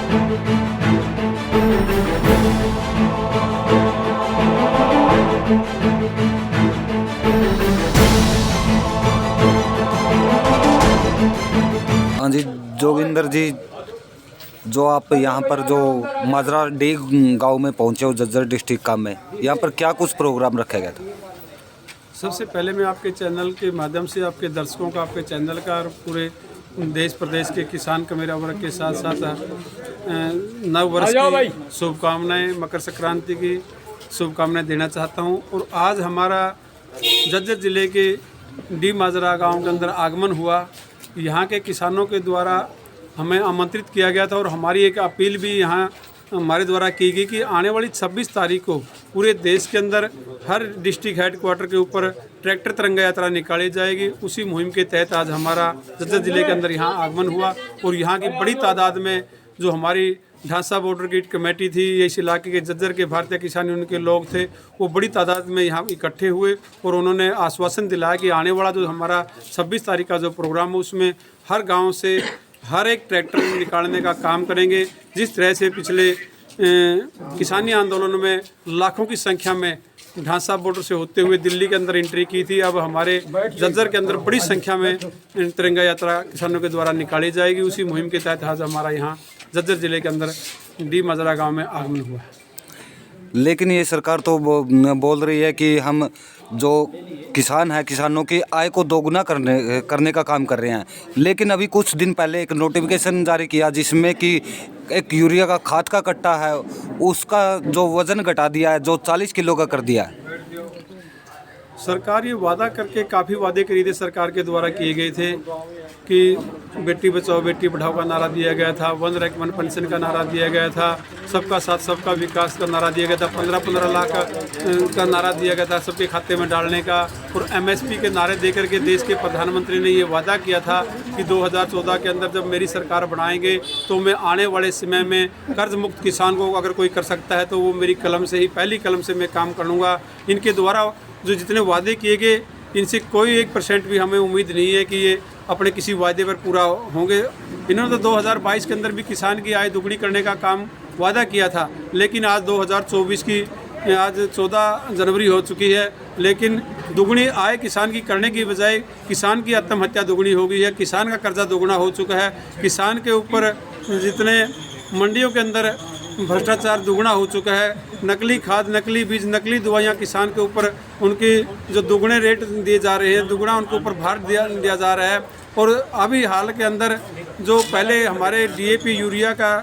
हाँ जी, जोगिंदर जी, जो आप यहाँ पर जो माजरा डी गांव में पहुँचे हो जज्जर डिस्ट्रिक्ट का में, यहाँ पर क्या कुछ प्रोग्राम रखा गया था? सबसे पहले मैं आपके चैनल के माध्यम से आपके दर्शकों का, आपके चैनल का और पूरे देश प्रदेश के किसान कमेरा वर्ग के साथ साथ नव वर्ष की शुभकामनाएं, मकर संक्रांति की शुभकामनाएं देना चाहता हूं। और आज हमारा जज्जर ज़िले के डी माजरा गांव के अंदर आगमन हुआ। यहाँ के किसानों के द्वारा हमें आमंत्रित किया गया था और हमारी एक अपील भी यहाँ हमारे द्वारा की गई कि आने वाली 26 तारीख को पूरे देश के अंदर हर डिस्ट्रिक्ट हेडक्वार्टर के ऊपर ट्रैक्टर तिरंगा यात्रा निकाली जाएगी। उसी मुहिम के तहत आज हमारा जज्जर ज़िले के अंदर यहाँ आगमन हुआ और यहाँ की बड़ी तादाद में जो हमारी ढांसा बॉर्डर की कमेटी थी, इस इलाके के जज्जर के भारतीय किसान यूनियन के लोग थे, वो बड़ी तादाद में यहाँ इकट्ठे हुए और उन्होंने आश्वासन दिलाया कि आने वाला जो हमारा 26 तारीख का जो प्रोग्राम है उसमें हर गाँव से हर एक ट्रैक्टर निकालने का काम करेंगे। जिस तरह से पिछले किसानी आंदोलन में लाखों की संख्या में ढांसा बॉर्डर से होते हुए दिल्ली के अंदर एंट्री की थी, अब हमारे जज्जर के अंदर बड़ी संख्या में तिरंगा यात्रा किसानों के द्वारा निकाली जाएगी। उसी मुहिम के तहत आज हमारा यहाँ जज्जर ज़िले के अंदर डी माजरा गांव में आगमन हुआ। लेकिन ये सरकार तो बोल रही है कि हम जो किसान हैं, किसानों की आय को दोगुना करने का काम कर रहे हैं। लेकिन अभी कुछ दिन पहले एक नोटिफिकेशन जारी किया जिसमें कि एक यूरिया का खाद का कट्टा है, उसका जो वज़न घटा दिया है, जो 40 किलो का कर दिया है। सरकार ये वादा करके काफ़ी वादे करी थे, सरकार के द्वारा किए गए थे कि बेटी बचाओ बेटी पढ़ाओ का नारा दिया गया था, वन रैंक वन पेंशन का नारा दिया गया था, सबका साथ सबका विकास का नारा दिया गया था, 15-15 लाख का नारा दिया गया था सबके खाते में डालने का। और MSP के नारे देकर के देश के प्रधानमंत्री ने ये वादा किया था कि 2014 के अंदर जब मेरी सरकार बनाएंगे तो मैं आने वाले समय में कर्ज मुक्त किसान को अगर कोई कर सकता है तो वो मेरी कलम से ही, पहली कलम से मैं काम करूँगा। इनके द्वारा जो जितने वादे किए गए, इनसे कोई 1% भी हमें उम्मीद नहीं है कि ये अपने किसी वादे पर पूरा होंगे। इन्होंने तो 2022 के अंदर भी किसान की आय दुगनी करने का काम वादा किया था, लेकिन आज 2024 की आज 14 जनवरी हो चुकी है, लेकिन दुगनी आय किसान की करने की बजाय किसान की आत्महत्या दुगनी हो गई है, किसान का कर्जा दुगना हो चुका है, किसान के ऊपर जितने मंडियों के अंदर भ्रष्टाचार दुगना हो चुका है, नकली खाद, नकली बीज, नकली दवाइयाँ किसान के ऊपर उनकी जो दुगने रेट दिए जा रहे हैं, दुगना उनके ऊपर भार दिया जा रहा है। और अभी हाल के अंदर जो पहले हमारे DAP यूरिया का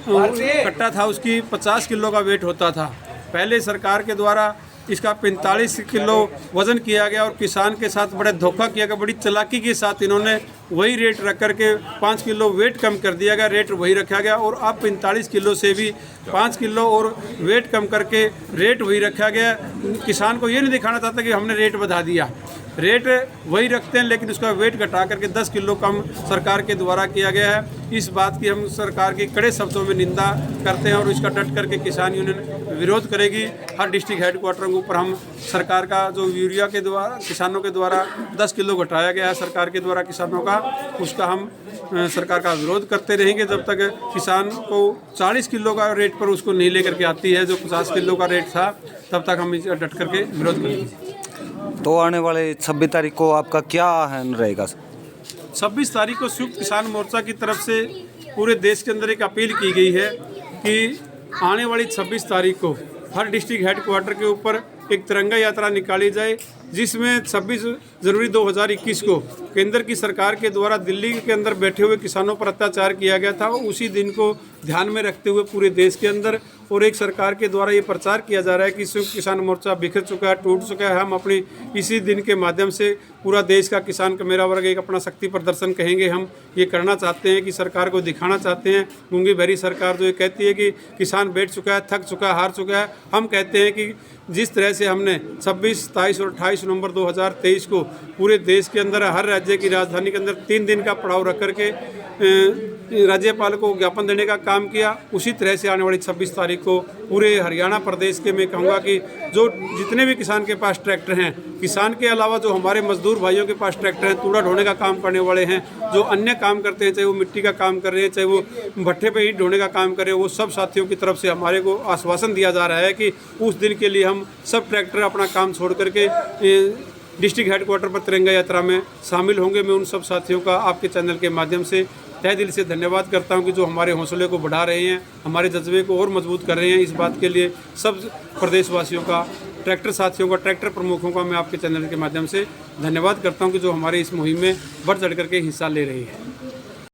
कट्टा था उसकी 50 किलो का वेट होता था, पहले सरकार के द्वारा इसका 45 किलो वज़न किया गया और किसान के साथ बड़े धोखा किया गया, बड़ी चालाकी के साथ इन्होंने वही रेट रख करके 5 किलो वेट कम कर दिया गया, रेट वही रखा गया। और अब 45 किलो से भी 5 किलो और वेट कम करके रेट वही रखा गया। किसान को ये नहीं दिखाना चाहता कि हमने रेट बढ़ा दिया, रेट वही रखते हैं लेकिन उसका वेट घटा करके 10 किलो कम सरकार के द्वारा किया गया है। इस बात की हम सरकार की कड़े शब्दों में निंदा करते हैं और इसका डट करके किसान यूनियन विरोध करेगी। हर डिस्ट्रिक्ट हेडक्वार्टर के ऊपर हम सरकार का जो यूरिया के द्वारा किसानों के द्वारा 10 किलो घटाया गया है सरकार के द्वारा किसानों का, उसका हम सरकार का विरोध करते रहेंगे जब तक किसान को 40 किलो का रेट पर उसको नहीं लेकर के आती है, जो 50 किलो का रेट था, तब तक हम इसका डट करके विरोध करेंगे। तो आने वाले 26 तारीख को आपका क्या आह्वान रहेगा? 26 तारीख को संयुक्त किसान मोर्चा की तरफ से पूरे देश के अंदर एक अपील की गई है कि आने वाली 26 तारीख को हर डिस्ट्रिक्ट हेडक्वार्टर के ऊपर एक तिरंगा यात्रा निकाली जाए, जिसमें 26 जनवरी 2021 को केंद्र की सरकार के द्वारा दिल्ली के अंदर बैठे हुए किसानों पर अत्याचार किया गया था, उसी दिन को ध्यान में रखते हुए पूरे देश के अंदर और एक सरकार के द्वारा ये प्रचार किया जा रहा है कि संयुक्त किसान मोर्चा बिखर चुका है, टूट चुका है। हम अपनी इसी दिन के माध्यम से पूरा देश का किसान का मेरा वर्ग एक अपना शक्ति प्रदर्शन कहेंगे। हम ये करना चाहते हैं कि सरकार को दिखाना चाहते हैं, गूंगी बहरी सरकार जो ये कहती है कि किसान बैठ चुका है, थक चुका है, हार चुका है। हम कहते हैं कि जिस तरह से हमने 26, 27 और 28 22 नवंबर 2023 को पूरे देश के अंदर हर राज्य की राजधानी के अंदर 3 दिन का पड़ाव रख करके राज्यपाल को ज्ञापन देने का काम किया। उसी तरह से आने वाली 26 तारीख को पूरे हरियाणा प्रदेश के मैं कहूँगा कि जो जितने भी किसान के पास ट्रैक्टर हैं, किसान के अलावा जो हमारे मजदूर भाइयों के पास ट्रैक्टर हैं, कूड़ा ढोने का काम करने वाले हैं, जो अन्य काम करते हैं, चाहे वो मिट्टी का काम कर रहे हैं, चाहे वो भट्ठे पे ईंट ढोने का काम कर रहे हैं, वो सब साथियों की तरफ से हमारे को आश्वासन दिया जा रहा है कि उस दिन के लिए हम सब ट्रैक्टर अपना काम छोड़ करके डिस्ट्रिक्ट हेडक्वार्टर पर तिरंगा यात्रा में शामिल होंगे। मैं उन सब साथियों का आपके चैनल के माध्यम से तहे दिल से धन्यवाद करता हूं कि जो हमारे हौसले को बढ़ा रहे हैं, हमारे जज्बे को और मजबूत कर रहे हैं। इस बात के लिए सब प्रदेशवासियों का, ट्रैक्टर साथियों का, ट्रैक्टर प्रमुखों का मैं आपके चैनल के माध्यम से धन्यवाद करता हूं कि जो हमारे इस मुहिम में बढ़ चढ़ करके हिस्सा ले रही है।